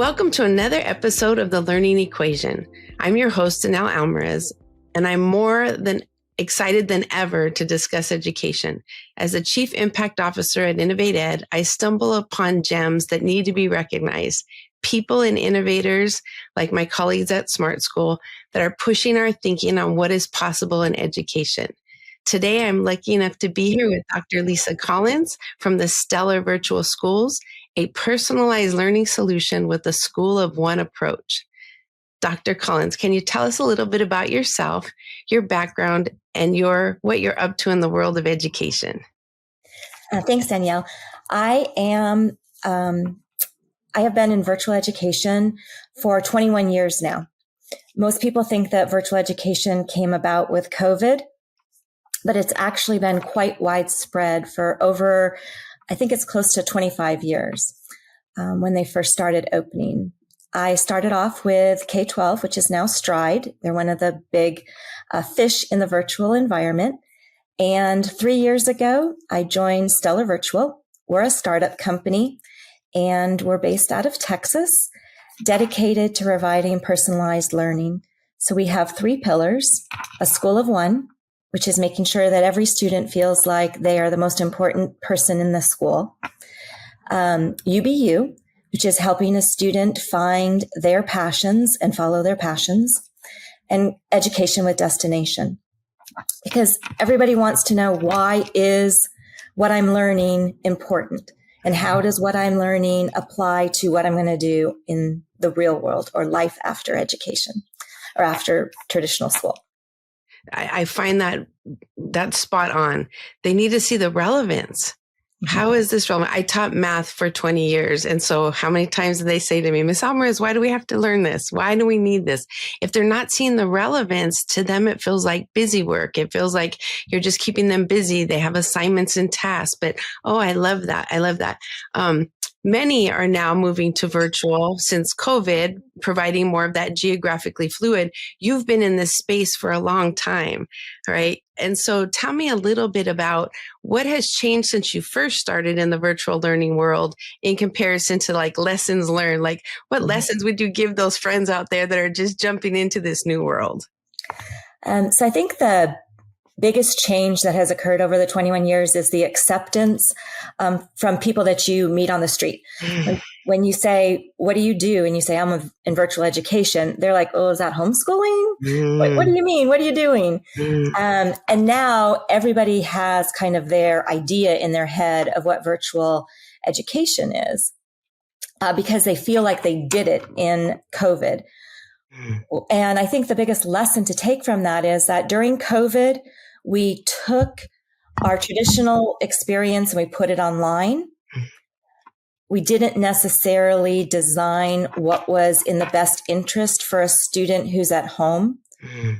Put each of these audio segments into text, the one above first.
Welcome to another episode of The Learning Equation. I'm your host, Danelle Almaraz, and I'm more than excited than ever to discuss education. As a Chief Impact Officer at Innovate Ed, I stumble upon gems that need to be recognized. People and innovators like my colleagues at Smart School that are pushing our thinking on what is possible in education. Today, I'm lucky enough to be here with Dr. Lisa Collins from the Stellar Virtual Schools, a personalized learning solution with a school of one approach. Dr. Collins, can you tell us a little bit about yourself, your background, and what you're up to in the world of education? Thanks, Danielle. I have been in virtual education for 21 years now. Most people think that virtual education came about with COVID, but it's actually been quite widespread for over, I think it's close to 25 years when they first started opening. I started off with K-12, which is now Stride. They're one of the big fish in the virtual environment. And 3 years ago, I joined Stellar Virtual. We're a startup company, and we're based out of Texas, dedicated to providing personalized learning. So we have 3 pillars: a school of one, which is making sure that every student feels like they are the most important person in the school. UBU, which is helping a student find their passions and follow their passions. And education with destination. Because everybody wants to know, why is what I'm learning important? And how does what I'm learning apply to what I'm going to do in the real world or life after education or after traditional school? I find that's spot on. They need to see the relevance. Mm-hmm. How is this relevant? I taught math for 20 years. And so how many times do they say to me, Miss Almaraz, why do we have to learn this? Why do we need this? If they're not seeing the relevance, to them, it feels like busy work. It feels like you're just keeping them busy. They have assignments and tasks, but I love that. I love that. Many are now moving to virtual since COVID, providing more of that geographically fluid. You've been in this space for a long time, right? And so tell me a little bit about what has changed since you first started in the virtual learning world in comparison to like lessons learned. Like what lessons would you give those friends out there that are just jumping into this new world? So I think the biggest change that has occurred over the 21 years is the acceptance from people that you meet on the street. When you say, what do you do? And you say, I'm in virtual education. They're like, oh, is that homeschooling? What do you mean? What are you doing? And now everybody has kind of their idea in their head of what virtual education is because they feel like they did it in COVID. And I think the biggest lesson to take from that is that during COVID, we took our traditional experience and we put it online. We didn't necessarily design what was in the best interest for a student who's at home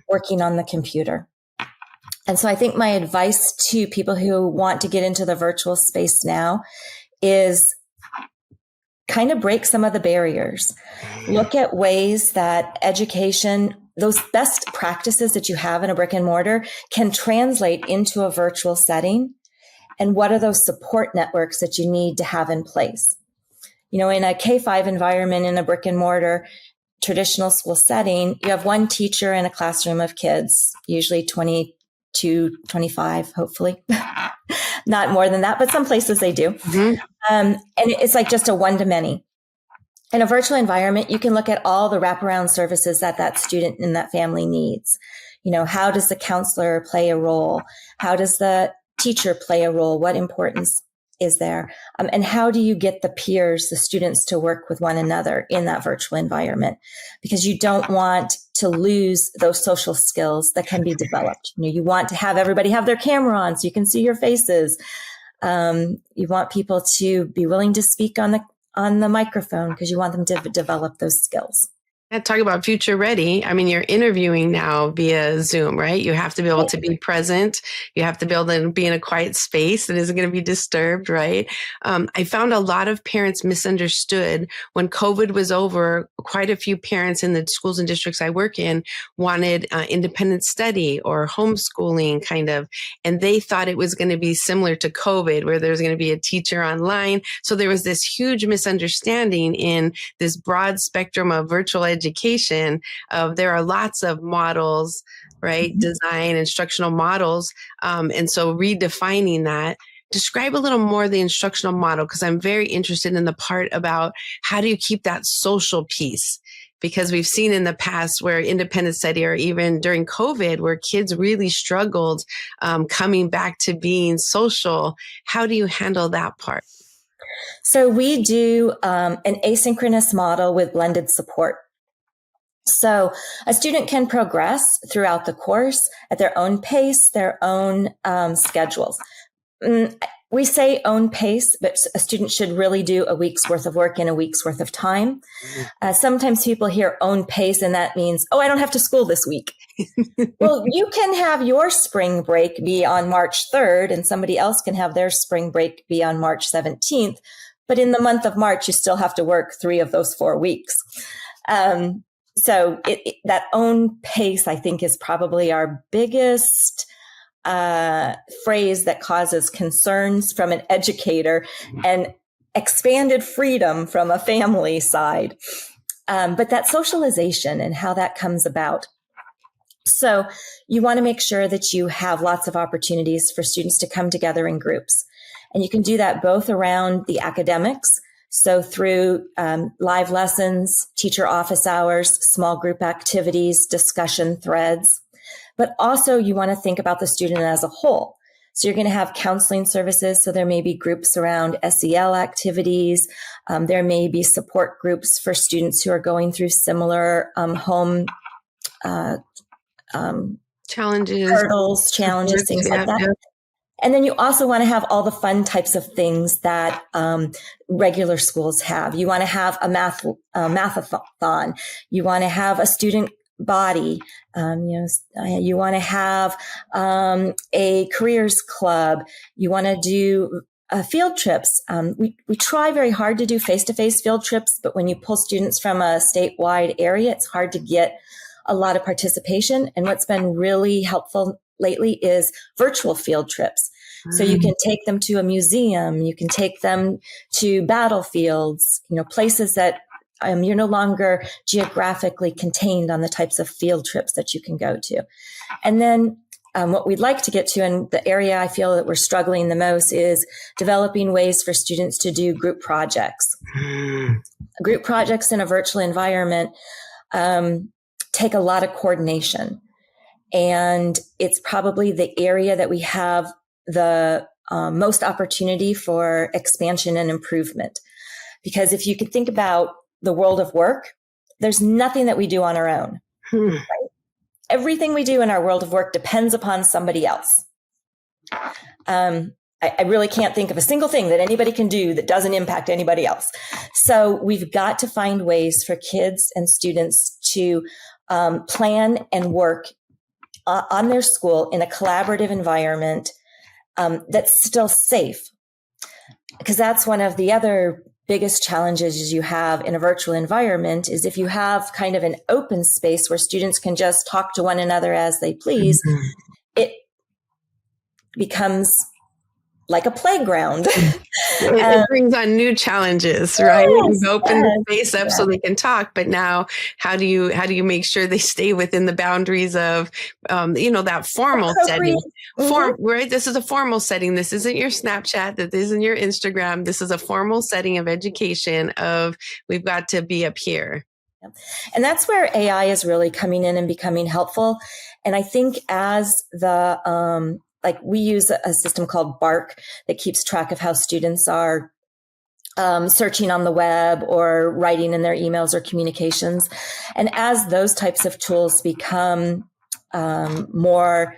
working on the computer. And so I think my advice to people who want to get into the virtual space now is kind of break some of the barriers. Look at ways that education, those best practices that you have in a brick and mortar, can translate into a virtual setting. And what are those support networks that you need to have in place? You know, in a K-5 environment, in a brick and mortar traditional school setting, you have one teacher in a classroom of kids, usually 22, 25, hopefully. Not more than that, but some places they do. Mm-hmm. And it's like just a one-to-many. In a virtual environment, you can look at all the wraparound services that student and that family needs. You know, how does the counselor play a role? How does the teacher play a role? What importance is there? And how do you get the peers, the students, to work with one another in that virtual environment? Because you don't want to lose those social skills that can be developed. You know, you want to have everybody have their camera on so you can see your faces. You want people to be willing to speak on the microphone because you want them to develop those skills. Talk about future ready. I mean, you're interviewing now via Zoom, right? You have to be able to be present. You have to be able to be in a quiet space that isn't going to be disturbed, right? I found a lot of parents misunderstood when COVID was over. Quite a few parents in the schools and districts I work in wanted independent study or homeschooling kind of, and they thought it was going to be similar to COVID where there's going to be a teacher online. So there was this huge misunderstanding in this broad spectrum of virtual education of there are lots of models, right? Design, instructional models. And so redefining that, describe a little more the instructional model, because I'm very interested in the part about how do you keep that social piece? Because we've seen in the past where independent study or even during COVID where kids really struggled coming back to being social. How do you handle that part? So we do an asynchronous model with blended support. So a student can progress throughout the course at their own pace, their own schedules. We say own pace, but a student should really do a week's worth of work in a week's worth of time. Sometimes people hear own pace and that means, oh, I don't have to school this week. Well, you can have your spring break be on March 3rd and somebody else can have their spring break be on March 17th. But in the month of March, you still have to work 3 of those 4 weeks. So that own pace, I think, is probably our biggest phrase that causes concerns from an educator and expanded freedom from a family side. But that socialization and how that comes about. So you want to make sure that you have lots of opportunities for students to come together in groups. And you can do that both around the academics, so through live lessons, teacher office hours, small group activities, discussion threads. But also you want to think about the student as a whole. So you're going to have counseling services. So there may be groups around SEL activities. There may be support groups for students who are going through similar home challenges, hurdles, challenges, things like that. Yeah. And then you also want to have all the fun types of things that regular schools have. You want to have a mathathon. You want to have a student body. You want to have a careers club. You want to do field trips. We try very hard to do face-to-face field trips, but when you pull students from a statewide area, it's hard to get a lot of participation. And what's been really helpful lately is virtual field trips. So you can take them to a museum, you can take them to battlefields, places that you're no longer geographically contained on the types of field trips that you can go to. And then what we'd like to get to, and the area I feel that we're struggling the most, is developing ways for students to do group projects. Group projects in a virtual environment take a lot of coordination. And it's probably the area that we have the most opportunity for expansion and improvement. Because if you could think about the world of work, there's nothing that we do on our own. Right? Everything we do in our world of work depends upon somebody else. I really can't think of a single thing that anybody can do that doesn't impact anybody else. So we've got to find ways for kids and students to plan and work on their school in a collaborative environment that's still safe. Because that's one of the other biggest challenges you have in a virtual environment is if you have kind of an open space where students can just talk to one another as they please, it becomes like a playground. It brings on new challenges, right? You've opened the space up so they can talk, but now how do you make sure they stay within the boundaries of, that formal setting? Right? This is a formal setting. This isn't your Snapchat. This isn't your Instagram. This is a formal setting of education of we've got to be up here. And that's where AI is really coming in and becoming helpful. And I think as the, we use a system called Bark that keeps track of how students are searching on the web or writing in their emails or communications. And as those types of tools become more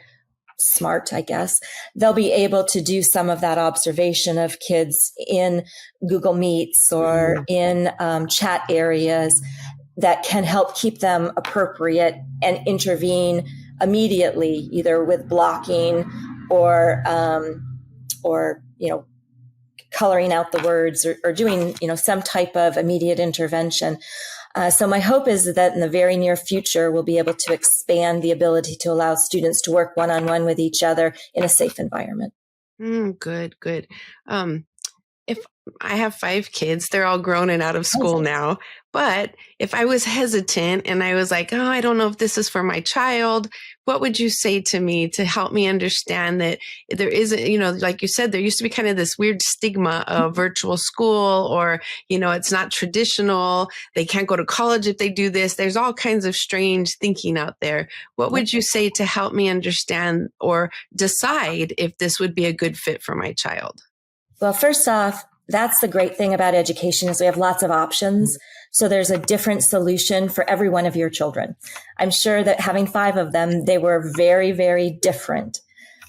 smart, I guess, they'll be able to do some of that observation of kids in Google Meets or in chat areas that can help keep them appropriate and intervene immediately, either with blocking or coloring out the words or doing some type of immediate intervention. So my hope is that in the very near future, we'll be able to expand the ability to allow students to work one-on-one with each other in a safe environment. Good. If I have 5 kids, they're all grown and out of school now. But if I was hesitant and I was like, oh, I don't know if this is for my child, what would you say to me to help me understand that there isn't, like you said, there used to be kind of this weird stigma of virtual school, or, it's not traditional. They can't go to college if they do this. There's all kinds of strange thinking out there. What would you say to help me understand or decide if this would be a good fit for my child? Well, first off, that's the great thing about education is we have lots of options. So there's a different solution for every one of your children. I'm sure that having 5 of them, they were very, very different.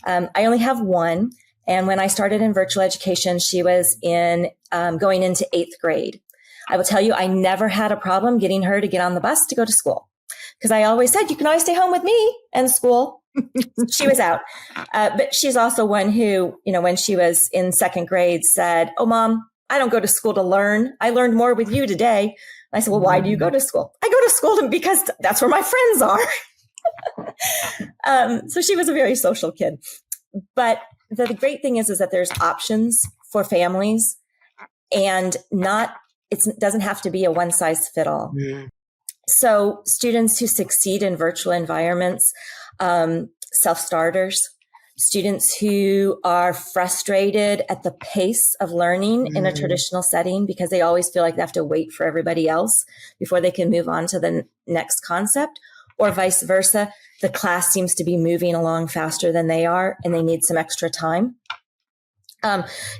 I only have one. And when I started in virtual education, she was going into 8th grade. I will tell you, I never had a problem getting her to get on the bus to go to school, because I always said, you can always stay home with me and school. She was out. But she's also one who, when she was in 2nd grade said, oh, Mom, I don't go to school to learn. I learned more with you today. And I said, well, why do you go to school? I go to school because that's where my friends are. So she was a very social kid. But the great thing is that there's options for families, and it doesn't have to be a one size fit all. Mm. So students who succeed in virtual environments, self-starters, students who are frustrated at the pace of learning in a traditional setting because they always feel like they have to wait for everybody else before they can move on to the next concept, or vice versa. The class seems to be moving along faster than they are and they need some extra time.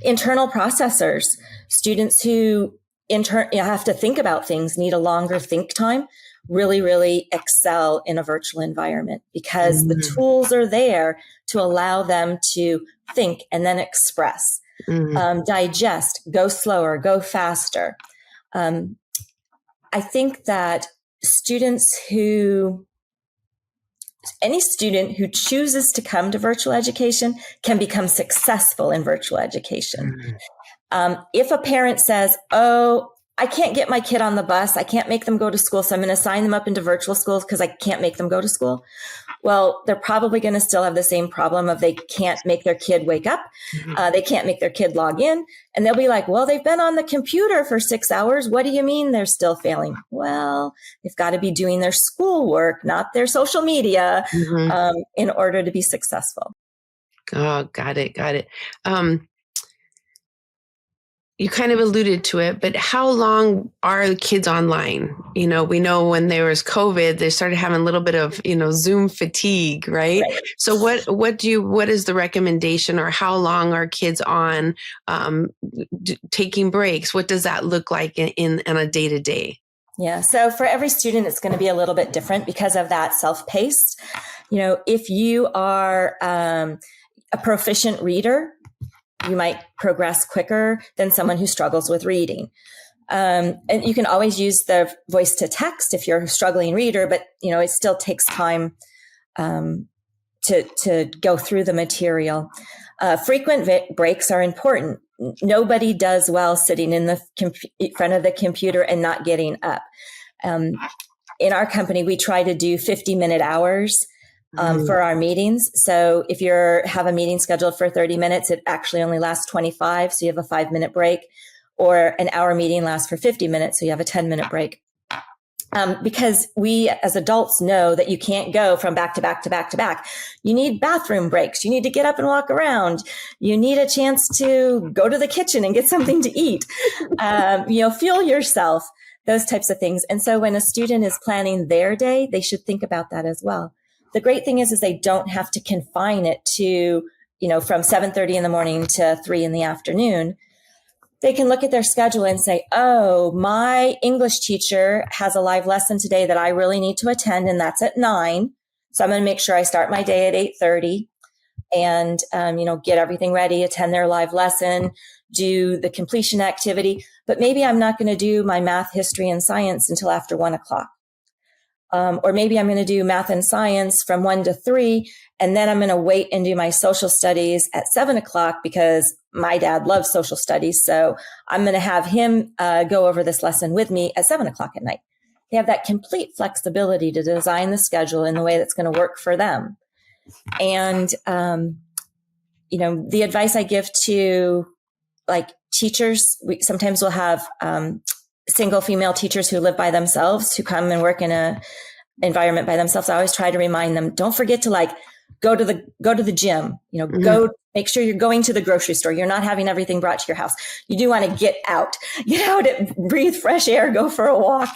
Internal processors, students who have to think about things, need a longer think time, really, really excel in a virtual environment because the tools are there to allow them to think and then express, digest, go slower, go faster. I think that any student who chooses to come to virtual education can become successful in virtual education. If a parent says, oh, I can't get my kid on the bus, I can't make them go to school, so I'm going to sign them up into virtual schools because I can't make them go to school. Well, they're probably going to still have the same problem of they can't make their kid wake up. They can't make their kid log in. And they'll be like, well, they've been on the computer for 6 hours. What do you mean they're still failing? Well, they've got to be doing their schoolwork, not their social media, in order to be successful. Oh, got it. You kind of alluded to it, but how long are the kids online? We know when there was COVID, they started having a little bit of, Zoom fatigue, right? So what is the recommendation, or how long are kids on taking breaks? What does that look like in a day-to-day? Yeah. So for every student, it's going to be a little bit different because of that self-paced. If you are a proficient reader, you might progress quicker than someone who struggles with reading. And you can always use the voice to text if you're a struggling reader, but it still takes time to go through the material. Frequent breaks are important. Nobody does well sitting in the front of the computer and not getting up. In our company, we try to do 50-minute hours for our meetings. So if you have a meeting scheduled for 30 minutes, it actually only lasts 25. So you have a 5-minute break, or an hour meeting lasts for 50 minutes. So you have a 10-minute break. Because we as adults know that you can't go from back to back to back to back. You need bathroom breaks. You need to get up and walk around. You need a chance to go to the kitchen and get something to eat. Fuel yourself, those types of things. And so when a student is planning their day, they should think about that as well. The great thing is they don't have to confine it to, from 7:30 in the morning to 3 in the afternoon. They can look at their schedule and say, oh, my English teacher has a live lesson today that I really need to attend, and that's at 9. So I'm going to make sure I start my day at 8:30. and, get everything ready, attend their live lesson, do the completion activity. But maybe I'm not going to do my math, history, and science until after 1:00. Or maybe I'm going to do math and science from 1 to 3, and then I'm going to wait and do my social studies at 7:00 because my dad loves social studies. So I'm going to have him go over this lesson with me at 7:00 at night. They have that complete flexibility to design the schedule in the way that's going to work for them. And, the advice I give to like teachers, sometimes we'll have single female teachers who live by themselves, who come and work in a environment by themselves. I always try to remind them, don't forget to go to the gym, go make sure you're going to the grocery store. You're not having everything brought to your house. You do want to get out, breathe fresh air, go for a walk.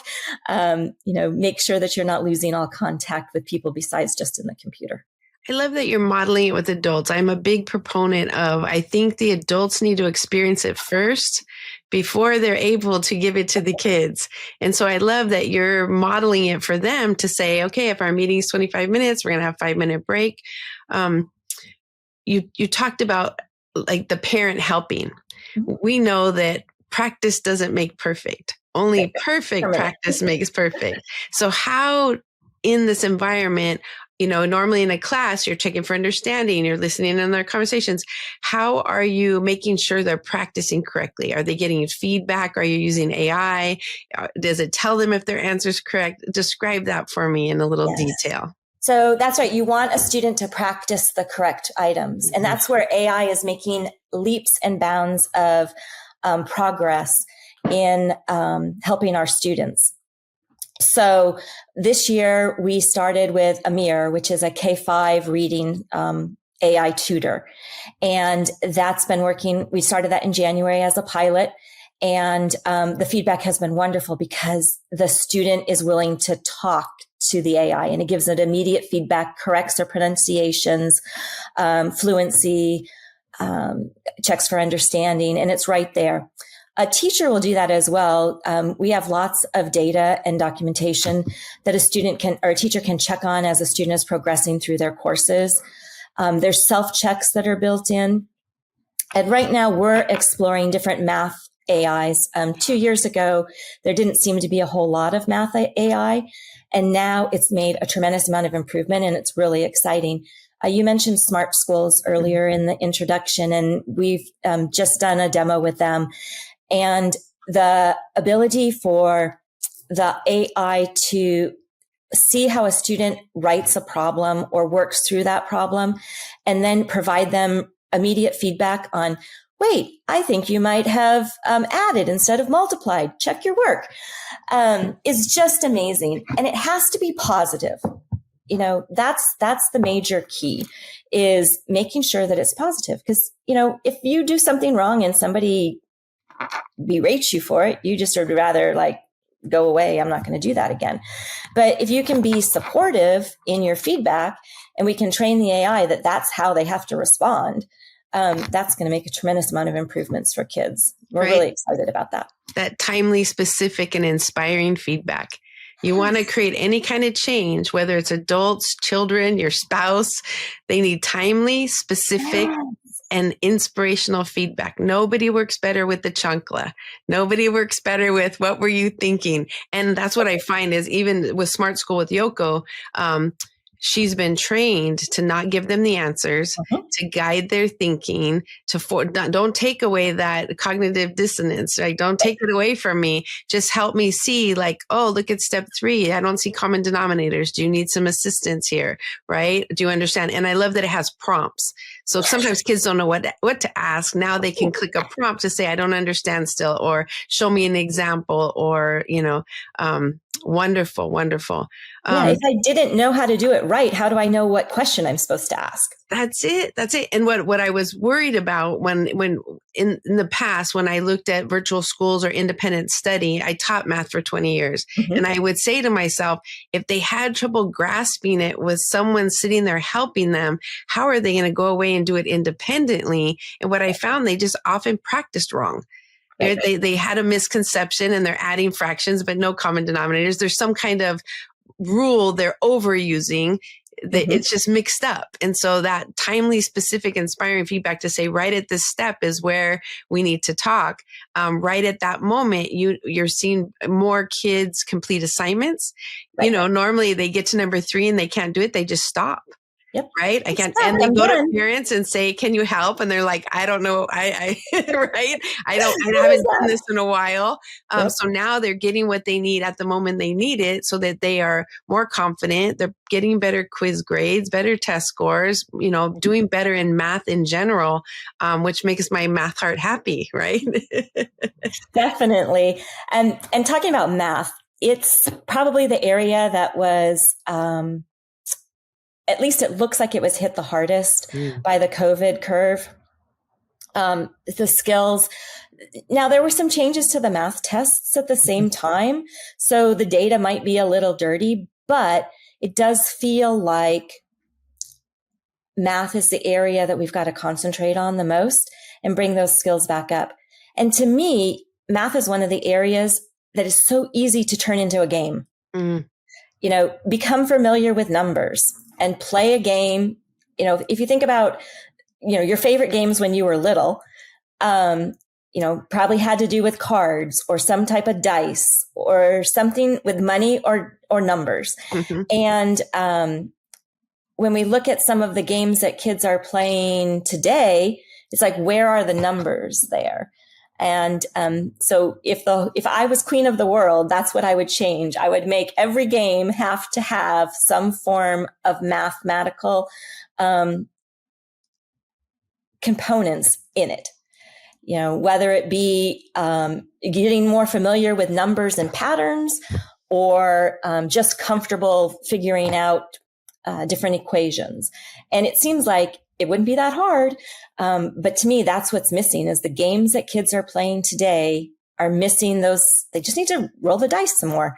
Make sure that you're not losing all contact with people besides just in the computer. I love that you're modeling it with adults. I'm a big proponent of, I think the adults need to experience it first before they're able to give it to the kids. And so I love that you're modeling it for them to say, okay, if our meeting is 25 minutes, we're going to have a 5-minute break. You talked about like the parent helping. Mm-hmm. We know that practice doesn't make perfect. Only perfect practice makes perfect. So how in this environment, normally in a class, you're checking for understanding, you're listening in their conversations. How are you making sure they're practicing correctly? Are they getting feedback? Are you using AI? Does it tell them if their answer is correct? Describe that for me in a little detail. So that's right. You want a student to practice the correct items. And that's where AI is making leaps and bounds of progress in helping our students. So this year we started with Amir, which is a K-5 reading AI tutor. And that's been working. We started that in January as a pilot. And the feedback has been wonderful because the student is willing to talk to the AI and it gives it immediate feedback, corrects their pronunciations, fluency, checks for understanding, and it's right there. A teacher will do that as well. We have lots of data and documentation that a teacher can check on as a student is progressing through their courses. There's self-checks that are built in. And right now we're exploring different math AIs. 2 years ago, there didn't seem to be a whole lot of math AI. And now it's made a tremendous amount of improvement and it's really exciting. You mentioned smart schools earlier in the introduction, and we've just done a demo with them. And the ability for the AI to see how a student writes a problem or works through that problem and then provide them immediate feedback on, wait, I think you might have added instead of multiplied. Check your work. Is just amazing. And it has to be positive. That's the major key, is making sure that it's positive. Because, if you do something wrong and somebody berates you for it, you just would rather go away. I'm not going to do that again. But if you can be supportive in your feedback and we can train the AI that that's how they have to respond, that's going to make a tremendous amount of improvements for kids. We're really excited about that. That timely, specific, and inspiring feedback. You want to create any kind of change, whether it's adults, children, your spouse, they need timely, specific, and inspirational feedback. Nobody works better with the chunkla. Nobody works better with what were you thinking? And that's what I find is even with Smart School with Yoko, she's been trained to not give them the answers, to guide their thinking, don't take away that cognitive dissonance, right? Don't take it away from me. Just help me see oh, look at step 3. I don't see common denominators. Do you need some assistance here? Right? Do you understand? And I love that it has prompts. So sometimes kids don't know what to ask. Now they can click a prompt to say, I don't understand still, or show me an example, or, wonderful, wonderful. If I didn't know how to do it right, how do I know what question I'm supposed to ask? That's it. And what I was worried about when in the past, when I looked at virtual schools or independent study, I taught math for 20 years. And I would say to myself, if they had trouble grasping it with someone sitting there helping them, how are they going to go away and do it independently? And what I found, they just often practiced wrong. Right. They had a misconception and they're adding fractions, but no common denominators. There's some kind of rule they're overusing. It's just mixed up. And so that timely, specific, inspiring feedback to say, right at this step is where we need to talk. Right at that moment, you're seeing more kids complete assignments. Right. Normally they get to number 3 and they can't do it. They just stop. Yep. Right. I can't. And they go to parents and say, can you help? And they're like, I don't know. I right. I haven't done this in a while. So now they're getting what they need at the moment they need it, so that they are more confident. They're getting better quiz grades, better test scores, doing better in math in general, which makes my math heart happy. Right. Definitely. And talking about math, it's probably the area that was, at least it looks like it was hit the hardest by the COVID curve. The skills. Now, there were some changes to the math tests at the same time, so the data might be a little dirty, but it does feel like math is the area that we've got to concentrate on the most and bring those skills back up. And to me, math is one of the areas that is so easy to turn into a game. Become familiar with numbers and play a game. If you think about, your favorite games when you were little, probably had to do with cards or some type of dice or something with money or numbers. And when we look at some of the games that kids are playing today, it's like, where are the numbers there? And so if I was queen of the world, that's what I would change. I would make every game have to have some form of mathematical components in it. Whether it be getting more familiar with numbers and patterns, or just comfortable figuring out different equations. And it seems like it wouldn't be that hard. But to me, that's what's missing, is the games that kids are playing today are missing those. They just need to roll the dice some more.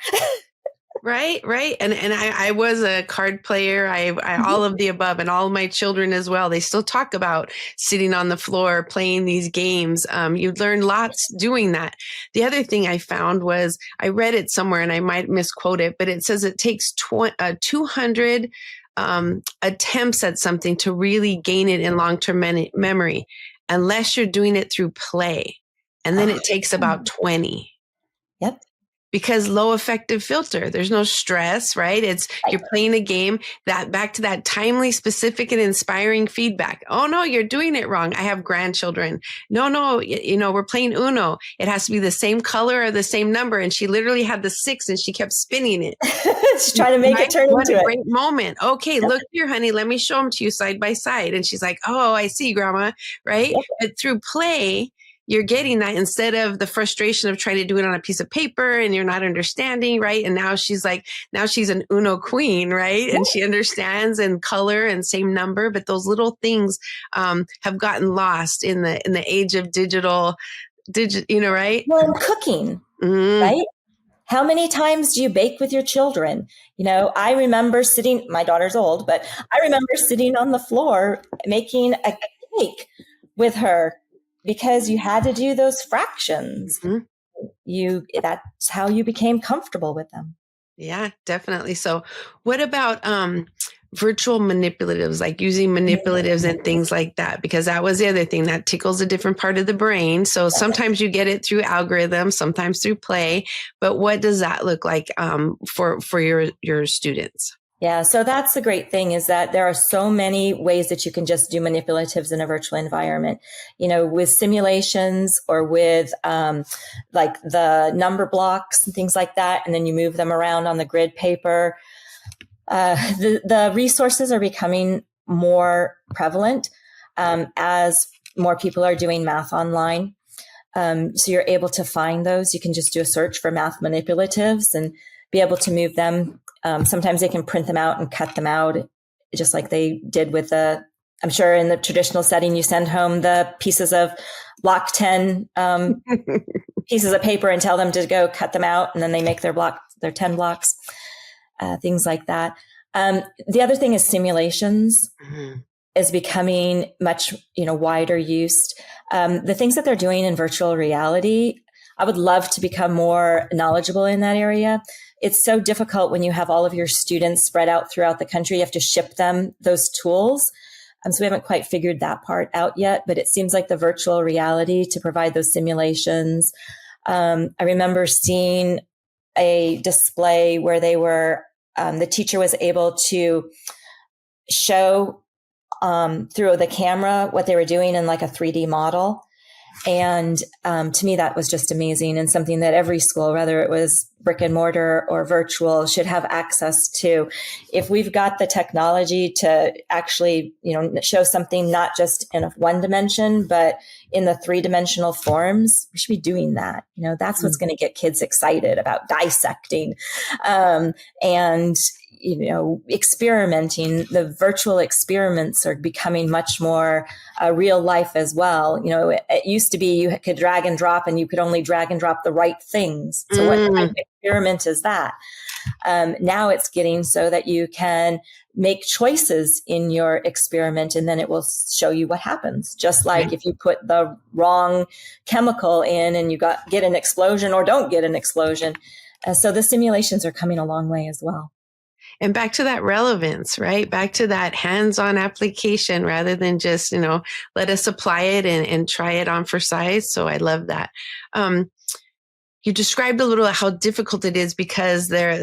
Right. And I was a card player. I all of the above, and all of my children as well. They still talk about sitting on the floor playing these games. You learn lots doing that. The other thing I found was, I read it somewhere and I might misquote it, but it says it takes 200 attempts at something to really gain it in long-term memory, unless you're doing it through play. And then it takes about 20. Yep. Because low effective filter, there's no stress, right? You're playing a game, that back to that timely, specific, and inspiring feedback. Oh no, you're doing it wrong. I have grandchildren. No, we're playing Uno. It has to be the same color or the same number. And she literally had the 6 and she kept spinning it. She's trying to make it turn into a great moment. Okay, look here, honey, let me show them to you side by side. And she's like, oh, I see, Grandma, right? Yep. But through play, you're getting that, instead of the frustration of trying to do it on a piece of paper and you're not understanding, right? And now she's an Uno queen, right? And she understands, and color and same number, but those little things have gotten lost in the age of digital, right? Well, cooking, right? How many times do you bake with your children? I remember sitting, my daughter's old, but I remember sitting on the floor making a cake with her, because you had to do those fractions. That's how you became comfortable with them. Yeah, definitely. So what about virtual manipulatives, like using manipulatives and things like that? Because that was the other thing that tickles a different part of the brain. So sometimes you get it through algorithms, sometimes through play, but what does that look like for your students? Yeah, so that's the great thing, is that there are so many ways that you can just do manipulatives in a virtual environment, with simulations, or with like the number blocks and things like that. And then you move them around on the grid paper. The resources are becoming more prevalent as more people are doing math online. So you're able to find those. You can just do a search for math manipulatives and be able to move them. Sometimes they can print them out and cut them out, just like they did with I'm sure in the traditional setting, you send home the pieces of block 10 pieces of paper and tell them to go cut them out. And then they make their 10 blocks, things like that. The other thing is simulations is becoming much, wider used. The things that they're doing in virtual reality, I would love to become more knowledgeable in that area. It's so difficult when you have all of your students spread out throughout the country. You have to ship them those tools. So we haven't quite figured that part out yet, but it seems like the virtual reality to provide those simulations. I remember seeing a display where they were, the teacher was able to show through the camera what they were doing in like a 3D model. And to me, that was just amazing, and something that every school, whether it was brick and mortar or virtual, should have access to. If we've got the technology to actually, show something not just in a one dimension, but in the 3-dimensional forms, we should be doing that. That's what's going to get kids excited about dissecting, and experimenting. The virtual experiments are becoming much more real life as well. It used to be you could drag and drop, and you could only drag and drop the right things. So what kind of experiment is that? Now it's getting so that you can make choices in your experiment, and then it will show you what happens. Just like if you put the wrong chemical in and you get an explosion or don't get an explosion. So the simulations are coming a long way as well. And back to that relevance, right? Back to that hands-on application rather than just, let us apply it and try it on for size. So I love that. You described a little how difficult it is because they're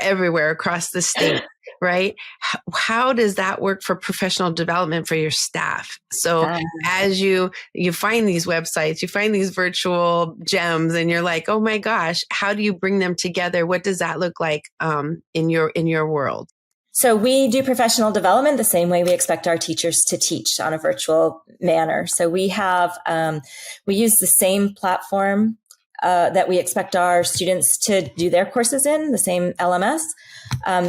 everywhere across the state, right? How does that work for professional development for your staff? So as you find these websites, you find these virtual gems, and you're like, oh my gosh, how do you bring them together? What does that look like in your world? So we do professional development the same way we expect our teachers to teach on a virtual manner. So we use the same platform that we expect our students to do their courses in, the same LMS,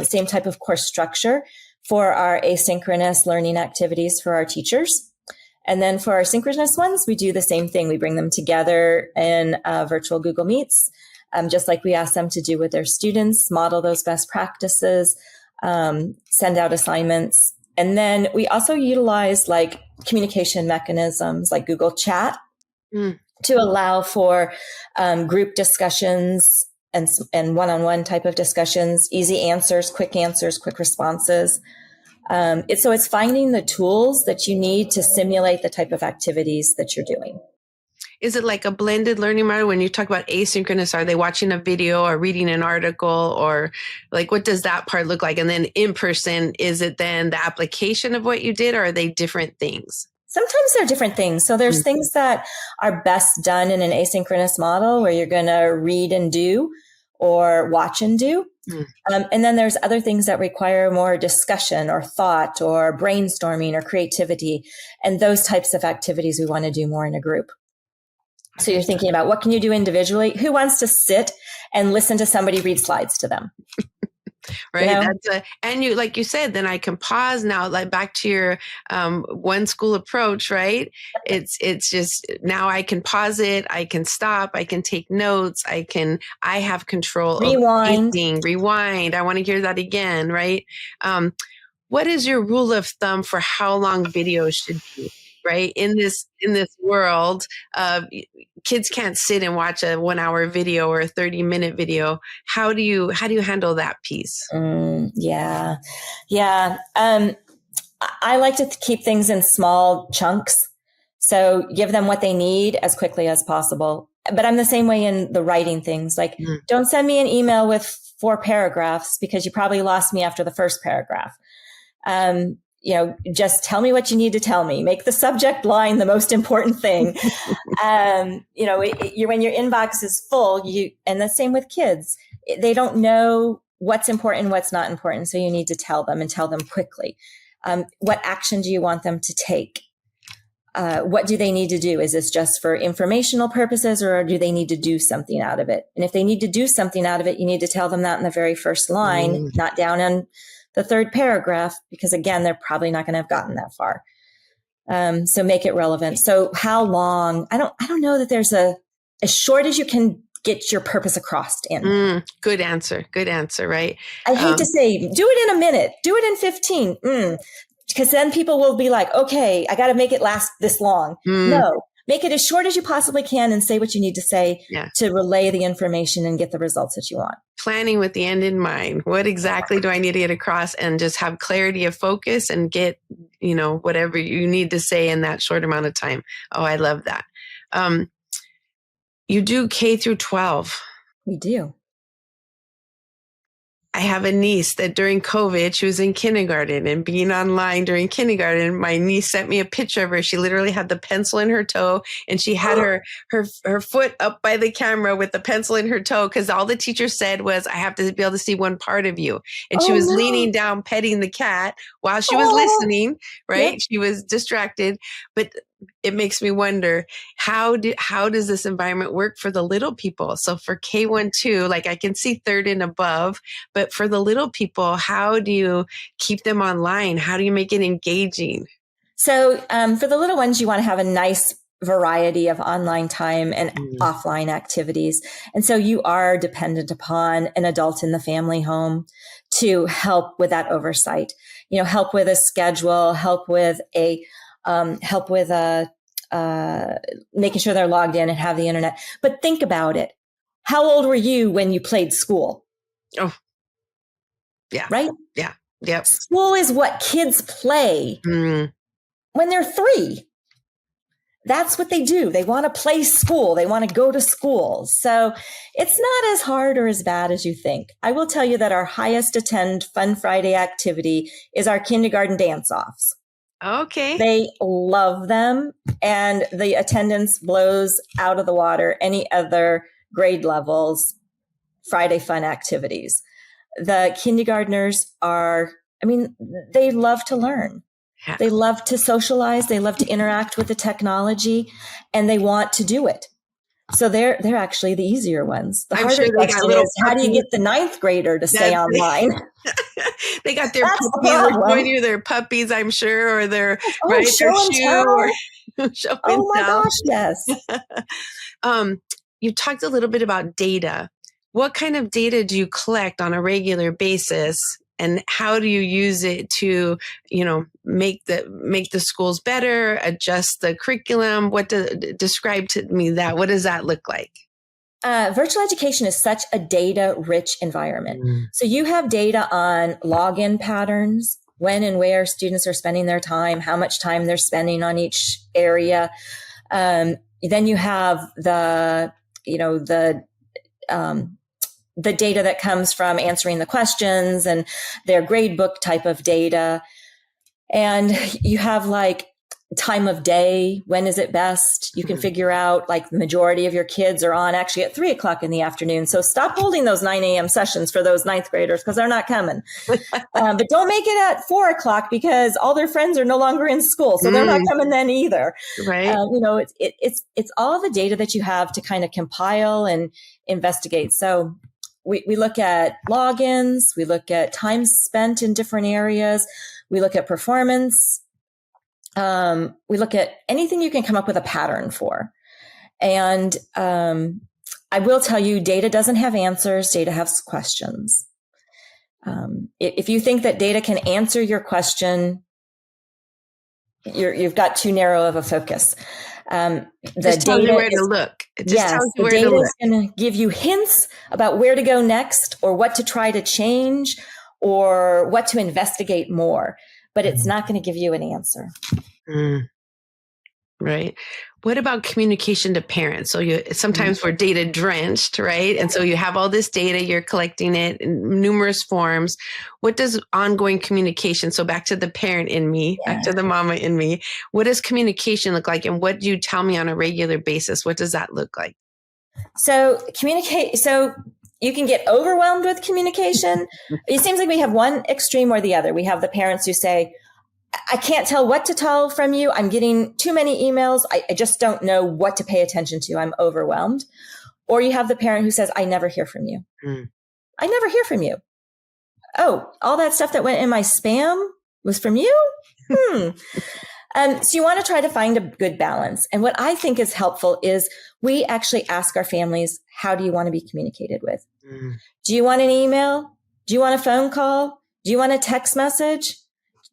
same type of course structure for our asynchronous learning activities for our teachers. And then for our synchronous ones, we do the same thing. We bring them together in virtual Google Meets, just like we ask them to do with their students, model those best practices, send out assignments. And then we also utilize like communication mechanisms like Google Chat to allow for group discussions and one-on-one type of discussions, easy answers, quick responses. It's finding the tools that you need to simulate the type of activities that you're doing. Is it like a blended learning model? When you talk about asynchronous, are they watching a video or reading an article, or like what does that part look like? And then in person, is it then the application of what you did, or are they different things? Sometimes they're different things. So there's things that are best done in an asynchronous model where you're going to read and do or watch and do. And then there's other things that require more discussion or thought or brainstorming or creativity. And those types of activities we want to do more in a group. So you're thinking about what can you do individually? Who wants to sit and listen to somebody read slides to them? Right. And you, like you said, then I can pause now, like back to your one school approach, right? It's just now I can pause it. I can stop. I can take notes. I have control. Rewind. I want to hear that again. Right. What is your rule of thumb for how long videos should be? Right. In this world, kids can't sit and watch a 1-hour video or a 30-minute video. How do you handle that piece? Yeah. I like to keep things in small chunks. So give them what they need as quickly as possible. But I'm the same way in the writing things. Like, don't send me an email with 4 paragraphs because you probably lost me after the first paragraph. Just tell me what you need to tell me. Make the subject line the most important thing. When your inbox is full, and the same with kids, they don't know what's important, what's not important. So you need to tell them and tell them quickly. What action do you want them to take? What do they need to do? Is this just for informational purposes, or do they need to do something out of it? And if they need to do something out of it, you need to tell them that in the very first line, not down on the third paragraph, because again, they're probably not going to have gotten that far. So make it relevant. So how long? I don't know that there's as short as you can get your purpose across in. Good answer. Right. I hate to say, do it in a minute, do it in 15. Because then people will be like, okay, I got to make it last this long. No, make it as short as you possibly can and say what you need to say to relay the information and get the results that you want. Planning with the end in mind. What exactly do I need to get across, and just have clarity of focus and get, whatever you need to say in that short amount of time. Oh, I love that. You do K through 12. We do. I have a niece that during COVID, she was in kindergarten, and being online during kindergarten, my niece sent me a picture of her. She literally had the pencil in her toe, and she had her foot up by the camera with the pencil in her toe, because all the teacher said was, I have to be able to see one part of you. And she was leaning down, petting the cat while she was listening, right? Yep. She was distracted. But it makes me wonder, how does this environment work for the little people? So for K1-2, like I can see third and above, but for the little people, how do you keep them online? How do you make it engaging? So for the little ones, you want to have a nice variety of online time and offline activities. And so you are dependent upon an adult in the family home to help with that oversight, help with a schedule, help with making sure they're logged in and have the internet. But think about it. How old were you when you played school? Oh, yeah. Right? Yeah. Yep. School is what kids play when they're 3. That's what they do. They want to play school. They want to go to school. So it's not as hard or as bad as you think. I will tell you that our highest attend Fun Friday activity is our kindergarten dance-offs. Okay. They love them, and the attendance blows out of the water any other grade levels Friday fun activities. The kindergartners they love to learn. Yeah. They love to socialize. They love to interact with the technology, and they want to do it. So they're actually the easier ones. The harder question is, how do you get the 9th grader to stay online? They got their puppies, their puppies, I'm sure, or their their shoe, or show and my tell. Gosh, yes. You talked a little bit about data. What kind of data do you collect on a regular basis, and how do you use it to, make the schools better, adjust the curriculum? Describe to me that. What does that look like? Virtual education is such a data-rich environment. So you have data on login patterns, when and where students are spending their time, how much time they're spending on each area. Then you have the data that comes from answering the questions and their grade book type of data. And you have time of day. When is it best? You can figure out the majority of your kids are on actually at 3:00 in the afternoon. So stop holding those 9 a.m. sessions for those 9th graders, because they're not coming. But don't make it at 4:00 because all their friends are no longer in school. So they're not coming then either. Right. It's all the data that you have to kind of compile and investigate. So we look at logins, we look at time spent in different areas, we look at performance. We look at anything you can come up with a pattern for. And I will tell you, data doesn't have answers. Data has questions. If you think that data can answer your question, you've got too narrow of a focus. The just tells you where to look. It just tells you where to look. The data is going to give you hints about where to go next, or what to try to change, or what to investigate more. But it's not going to give you an answer. Right. What about communication to parents? So sometimes we're data drenched, right? And so you have all this data, you're collecting it in numerous forms. What does ongoing communication? So back to the parent in me, back to the mama in me. What does communication look like? And what do you tell me on a regular basis? What does that look like? So you can get overwhelmed with communication. It seems like we have one extreme or the other. We have the parents who say, I can't tell what to tell from you. I'm getting too many emails. I just don't know what to pay attention to. I'm overwhelmed. Or you have the parent who says, I never hear from you. I never hear from you. Oh, all that stuff that went in my spam was from you? So you want to try to find a good balance. And what I think is helpful is we actually ask our families, how do you want to be communicated with? Do you want an email? Do you want a phone call? Do you want a text message?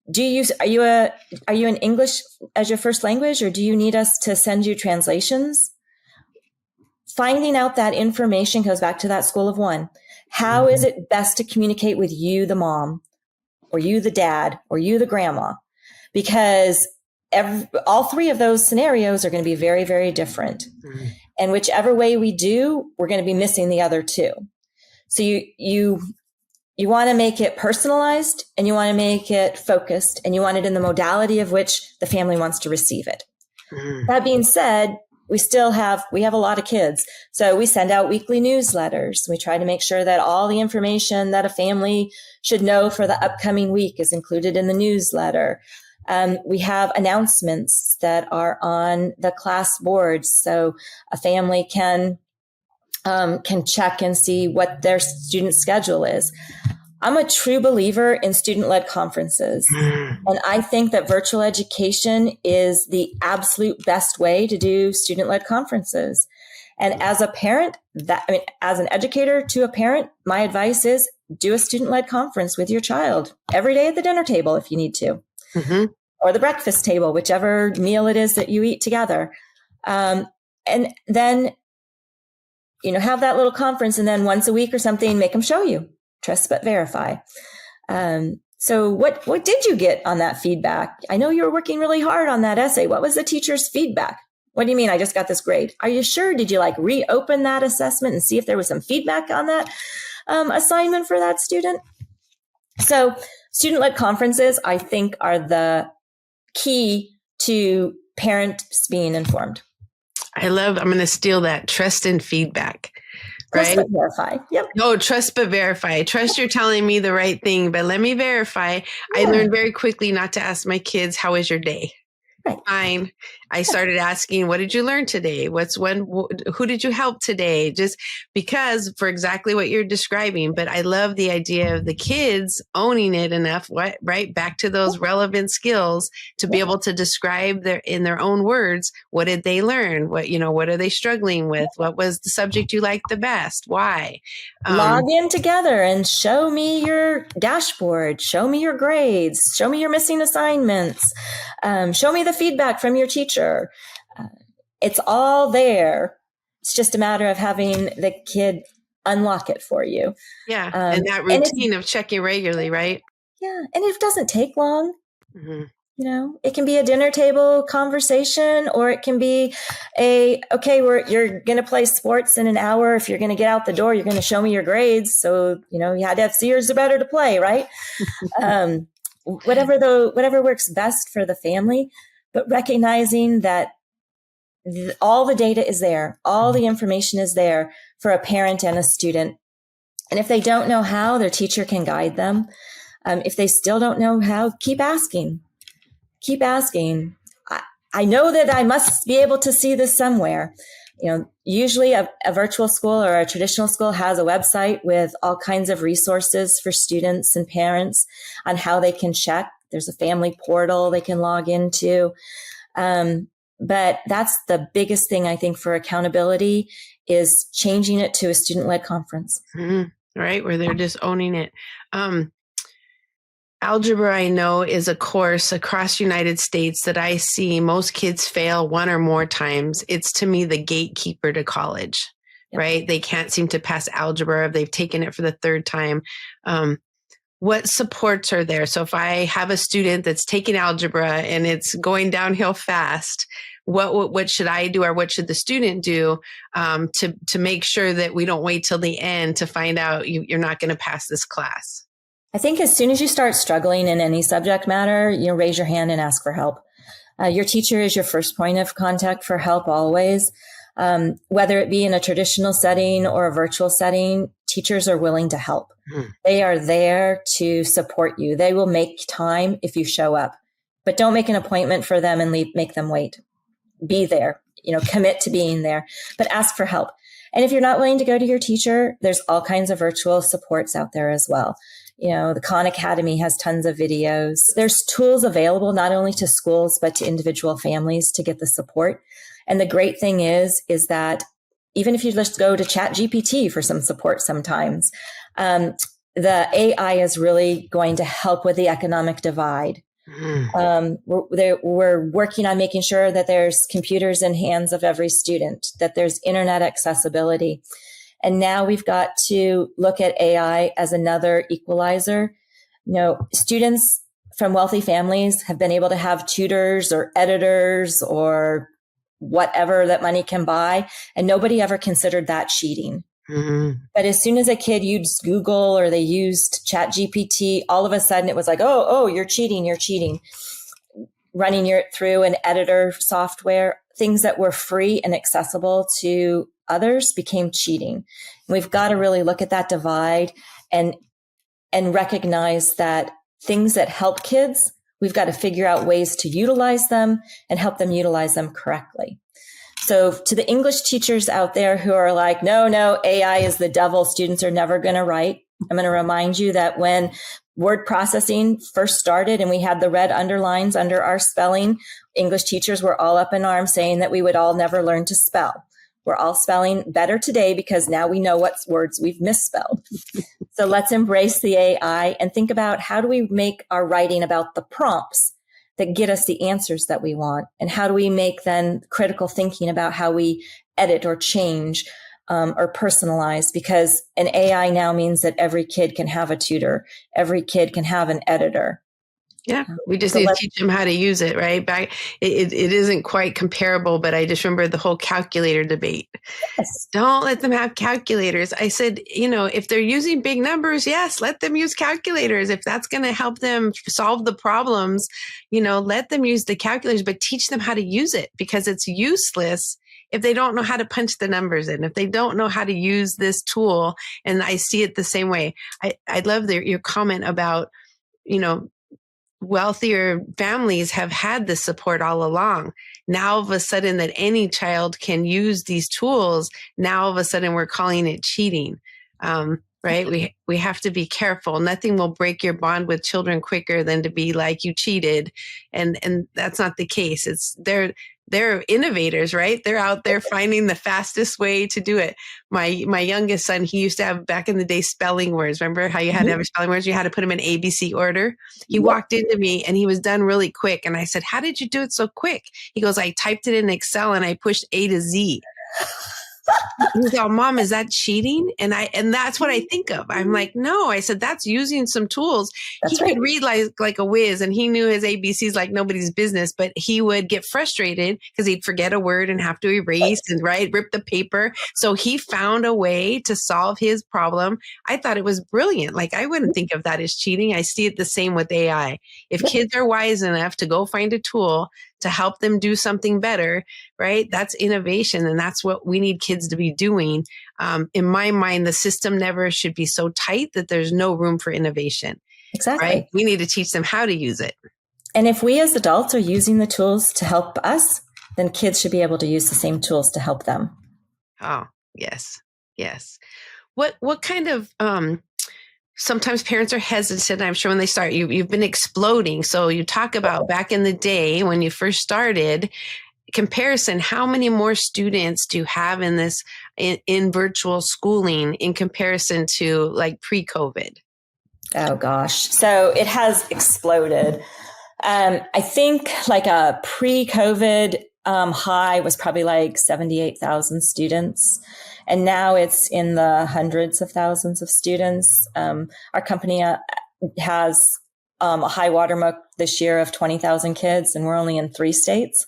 are you an English as your first language, or do you need us to send you translations? Finding out that information goes back to that school of one. How is it best to communicate with you, the mom, or you, the dad, or you, the grandma? Because all three of those scenarios are going to be very, very different. And whichever way we do, we're going to be missing the other two. So you want to make it personalized, and you want to make it focused, and you want it in the modality of which the family wants to receive it. That being said, we have a lot of kids. So we send out weekly newsletters. We try to make sure that all the information that a family should know for the upcoming week is included in the newsletter. We have announcements that are on the class boards, so a family can check and see what their student schedule is. I'm a true believer in student-led conferences. And I think that virtual education is the absolute best way to do student-led conferences. And as a parent, as an educator to a parent, my advice is do a student-led conference with your child every day at the dinner table if you need to, or the breakfast table, whichever meal it is that you eat together. And then, have that little conference, and then once a week or something, make them show you. Trust but verify. So what did you get on that feedback? I know you were working really hard on that essay. What was the teacher's feedback? What do you mean I just got this grade? Are you sure? Did you reopen that assessment and see if there was some feedback on that assignment for that student? So student-led conferences, I think, are the key to parents being informed. I'm going to steal that, trust and feedback. Right? Trust but verify. Yep. No, trust but verify. Trust you're telling me the right thing, but let me verify. Yeah. I learned very quickly not to ask my kids, how was your day? Right. Fine. I started asking, what did you learn today? Who did you help today? Just because for exactly what you're describing. But I love the idea of the kids owning it enough, right? Back to those relevant skills to be able to describe in their own words, what did they learn? What are they struggling with? What was the subject you liked the best? Why? Log in together and show me your dashboard. Show me your grades. Show me your missing assignments. Show me the feedback from your teacher. It's all there. It's just a matter of having the kid unlock it for you. Yeah. And that routine of checking regularly, right? Yeah. And it doesn't take long. It can be a dinner table conversation, or it can be you're going to play sports in an hour. If you're going to get out the door, you're going to show me your grades. So, you had to have Sears or better to play, right? Whatever works best for the family. But recognizing that all the data is there, all the information is there for a parent and a student. And if they don't know how, their teacher can guide them. If they still don't know how, keep asking. Keep asking. I know that I must be able to see this somewhere. Usually a virtual school or a traditional school has a website with all kinds of resources for students and parents on how they can check. There's a family portal they can log into. But that's the biggest thing, I think, for accountability is changing it to a student-led conference. Right, where they're just owning it. Algebra, I know, is a course across the United States that I see most kids fail one or more times. It's, to me, the gatekeeper to college, right? They can't seem to pass algebra if they've taken it for the third time. What supports are there? So if I have a student that's taking algebra and it's going downhill fast, what should I do, or what should the student do to make sure that we don't wait till the end to find out you're not going to pass this class? I think as soon as you start struggling in any subject matter, raise your hand and ask for help. Your teacher is your first point of contact for help always. Whether it be in a traditional setting or a virtual setting, teachers are willing to help. They are there to support you. They will make time if you show up, but don't make an appointment for them and make them wait. Be there, commit to being there, but ask for help. And if you're not willing to go to your teacher, there's all kinds of virtual supports out there as well. The Khan Academy has tons of videos. There's tools available not only to schools, but to individual families to get the support. And the great thing is that even if you just go to ChatGPT for some support sometimes, the AI is really going to help with the economic divide. We're working on making sure that there's computers in hands of every student, that there's internet accessibility. And now we've got to look at AI as another equalizer. Students from wealthy families have been able to have tutors or editors or whatever that money can buy. And nobody ever considered that cheating. Mm-hmm. But as soon as a kid used Google or they used ChatGPT, all of a sudden it was like, oh, you're cheating. Running through an editor software, things that were free and accessible to others became cheating. And we've got to really look at that divide and recognize that things that help kids, we've got to figure out ways to utilize them and help them utilize them correctly. So to the English teachers out there who are like, no, AI is the devil, students are never going to write. I'm going to remind you that when word processing first started and we had the red underlines under our spelling, English teachers were all up in arms saying that we would all never learn to spell. We're all spelling better today because now we know what words we've misspelled. So let's embrace the AI and think about how do we make our writing about the prompts that get us the answers that we want? And how do we make then critical thinking about how we edit or change or personalize? Because an AI now means that every kid can have a tutor. Every kid can have an editor. Yeah, we just need to teach them how to use it, right? It isn't quite comparable, but I just remember the whole calculator debate. Yes. Don't let them have calculators. I said, if they're using big numbers, yes, let them use calculators. If that's going to help them solve the problems, let them use the calculators, but teach them how to use it, because it's useless if they don't know how to punch the numbers in, if they don't know how to use this tool. And I see it the same way. I love your comment about, wealthier families have had this support all along. Now, all of a sudden, that any child can use these tools, now all of a sudden we're calling it cheating, right? We have to be careful. Nothing will break your bond with children quicker than to be like, you cheated, and that's not the case. It's they're innovators, right? They're out there finding the fastest way to do it. My youngest son, he used to have back in the day spelling words. Remember how you had to have spelling words? You had to put them in ABC order. He walked into me and he was done really quick. And I said, how did you do it so quick? He goes, I typed it in Excel and I pushed A to Z. He goes, Mom, is that cheating? And that's what I think of. I'm like, no, I said, that's using some tools. He could read like a whiz, and he knew his ABCs like nobody's business, but he would get frustrated because he'd forget a word and have to erase and rip the paper. So he found a way to solve his problem. I thought it was brilliant. Like, I wouldn't think of that as cheating. I see it the same with AI. If kids are wise enough to go find a tool to help them do something better, right? That's innovation. And that's what we need kids to be doing. In my mind, the system never should be so tight that there's no room for innovation. Exactly. Right? We need to teach them how to use it. And if we as adults are using the tools to help us, then kids should be able to use the same tools to help them. Oh, yes. Yes. What kind of, sometimes parents are hesitant. I'm sure when they start, you've been exploding. So you talk about back in the day when you first started, comparison, how many more students do you have in this in virtual schooling in comparison to like pre-COVID? Oh gosh. So it has exploded. I think like a pre-COVID high was probably like 78,000 students. And now it's in the hundreds of thousands of students. Our company has a high watermark this year of 20,000 kids, and we're only in 3 states.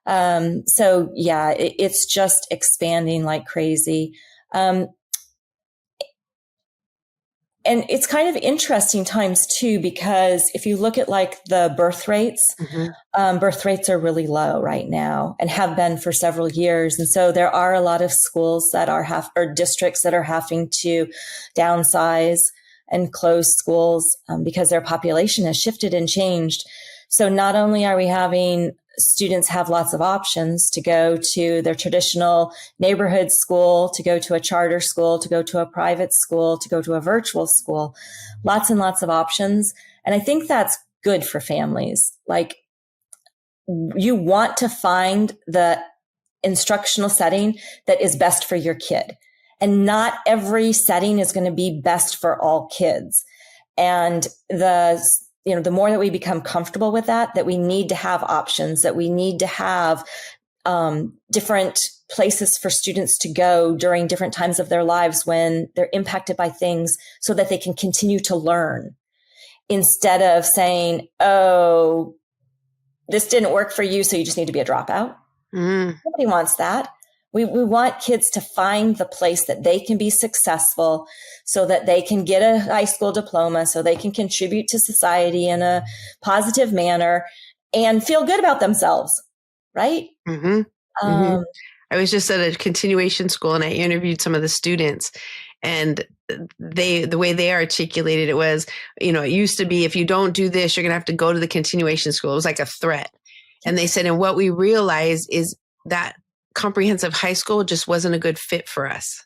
So yeah, it's just expanding like crazy. And it's kind of interesting times too, because if you look at like the birth rates, birth rates are really low right now and have been for several years. And so there are a lot of schools that are or districts that are having to downsize and close schools because their population has shifted and changed. So not only are we having students have lots of options to go to their traditional neighborhood school, to go to a charter school, to go to a private school, to go to a virtual school, lots and lots of options. And I think that's good for families. Like, you want to find the instructional setting that is best for your kid. And not every setting is going to be best for all kids. And the the more that we become comfortable with that we need to have options, that we need to have different places for students to go during different times of their lives when they're impacted by things, so that they can continue to learn, instead of saying, oh, this didn't work for you, so you just need to be a dropout. Nobody wants that. We want kids to find the place that they can be successful, so that they can get a high school diploma, so they can contribute to society in a positive manner and feel good about themselves. Right? I was just at a continuation school and I interviewed some of the students, and the way they articulated it was, it used to be, if you don't do this, you're going to have to go to the continuation school. It was like a threat. And they said, and what we realized is that comprehensive high school just wasn't a good fit for us.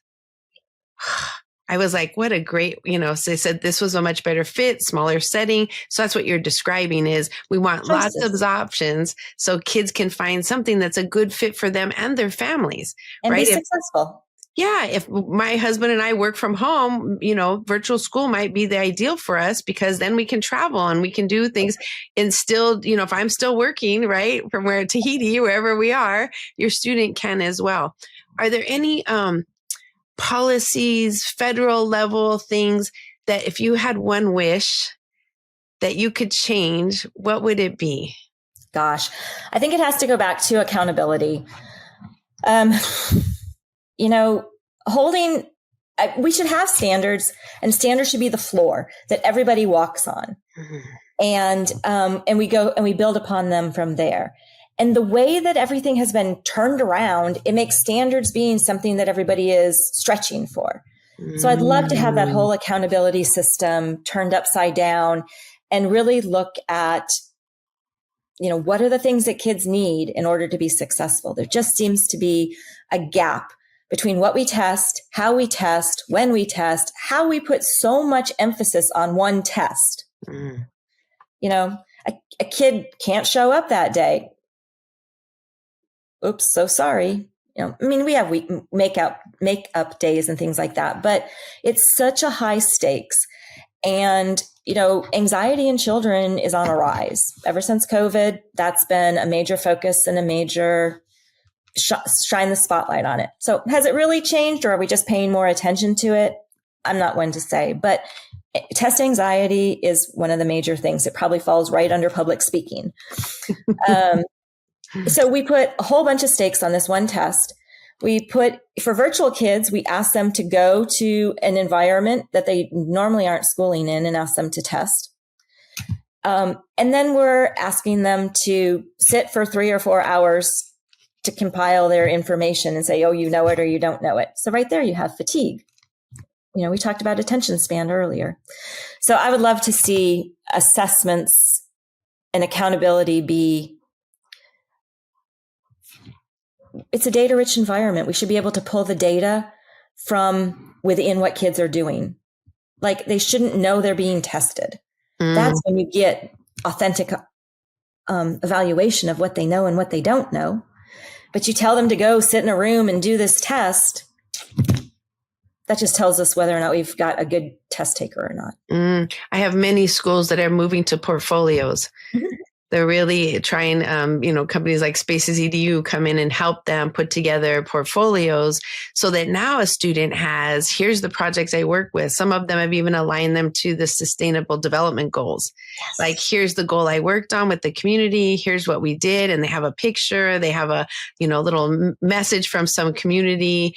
I was like, what a great, so they said this was a much better fit, smaller setting. So that's what you're describing is we want lots of options so kids can find something that's a good fit for them and their families. And right? Be successful. If my husband and I work from home, virtual school might be the ideal for us, because then we can travel and we can do things and still, if I'm still working, right, from Tahiti, wherever we are, your student can as well. Are there any, policies, federal level things that if you had one wish that you could change, what would it be? Gosh, I think it has to go back to accountability. We should have standards, and standards should be the floor that everybody walks on. And we go and we build upon them from there. And the way that everything has been turned around, it makes standards being something that everybody is stretching for. So I'd love to have that whole accountability system turned upside down and really look at, what are the things that kids need in order to be successful? There just seems to be a gap between what we test, how we test, when we test, how we put so much emphasis on one test. A kid can't show up that day. Oops, so sorry. We have makeup days and things like that, but it's such a high stakes. And, anxiety in children is on a rise. Ever since COVID, that's been a major focus and a major shine the spotlight on it. So has it really changed, or are we just paying more attention to it? I'm not one to say, but test anxiety is one of the major things. It probably falls right under public speaking. So we put a whole bunch of stakes on this one test. For virtual kids, we ask them to go to an environment that they normally aren't schooling in and ask them to test. And then we're asking them to sit for 3 or 4 hours to compile their information and say, oh, you know it or you don't know it. So right there, you have fatigue. We talked about attention span earlier. So I would love to see assessments and accountability be, it's a data-rich environment. We should be able to pull the data from within what kids are doing. Like, they shouldn't know they're being tested. That's when you get authentic evaluation of what they know and what they don't know. But you tell them to go sit in a room and do this test, that just tells us whether or not we've got a good test taker or not. I have many schools that are moving to portfolios. They're really trying, companies like Spaces EDU come in and help them put together portfolios so that now a student has, here's the projects I work with. Some of them have even aligned them to the sustainable development goals. Yes. Like, here's the goal I worked on with the community. Here's what we did. And they have a picture. They have a, little message from some community,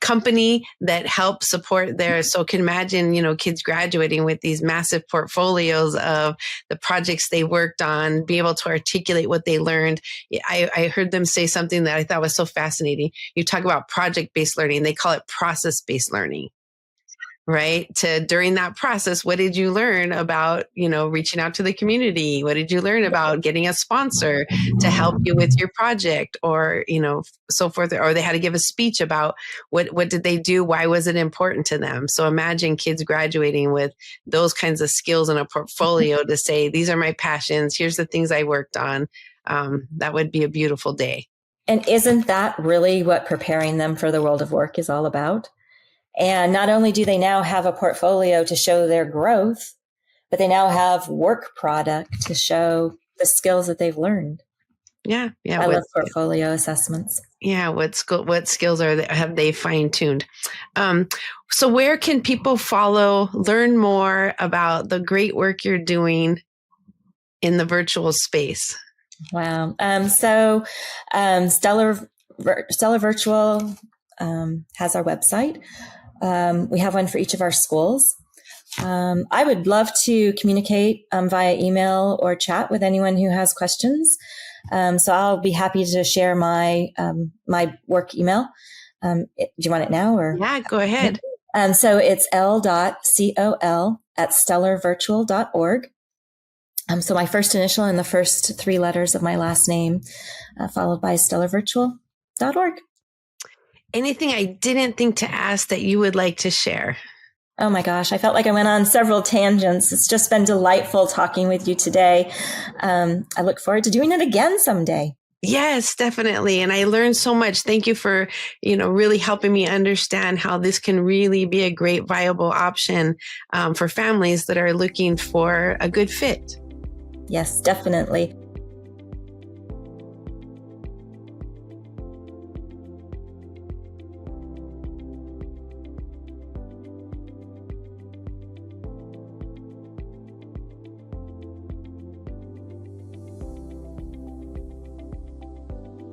company that helps support their, so can imagine, kids graduating with these massive portfolios of the projects they worked on, be able to articulate what they learned. I heard them say something that I thought was so fascinating. You talk about project-based learning, they call it process-based learning. Right? During that process, what did you learn about, reaching out to the community? What did you learn about getting a sponsor to help you with your project, or, so forth? Or they had to give a speech about what did they do? Why was it important to them? So imagine kids graduating with those kinds of skills in a portfolio to say, these are my passions. Here's the things I worked on. That would be a beautiful day. And isn't that really what preparing them for the world of work is all about? And not only do they now have a portfolio to show their growth, but they now have work product to show the skills that they've learned. Yeah. I love portfolio assessments. Yeah. What skills have they fine-tuned? So where can people learn more about the great work you're doing in the virtual space? Wow. Stellar Virtual has our website. We have one for each of our schools. I would love to communicate via email or chat with anyone who has questions. So I'll be happy to share my work email. Do you want it now? Or yeah, go ahead. So it's l.col@stellarvirtual.org. So my first initial and the first 3 letters of my last name, followed by stellarvirtual.org. Anything I didn't think to ask that you would like to share? Oh my gosh, I felt like I went on several tangents. It's just been delightful talking with you today. I look forward to doing it again someday. Yes, definitely. And I learned so much. Thank you for, really helping me understand how this can really be a great viable option for families that are looking for a good fit. Yes, definitely.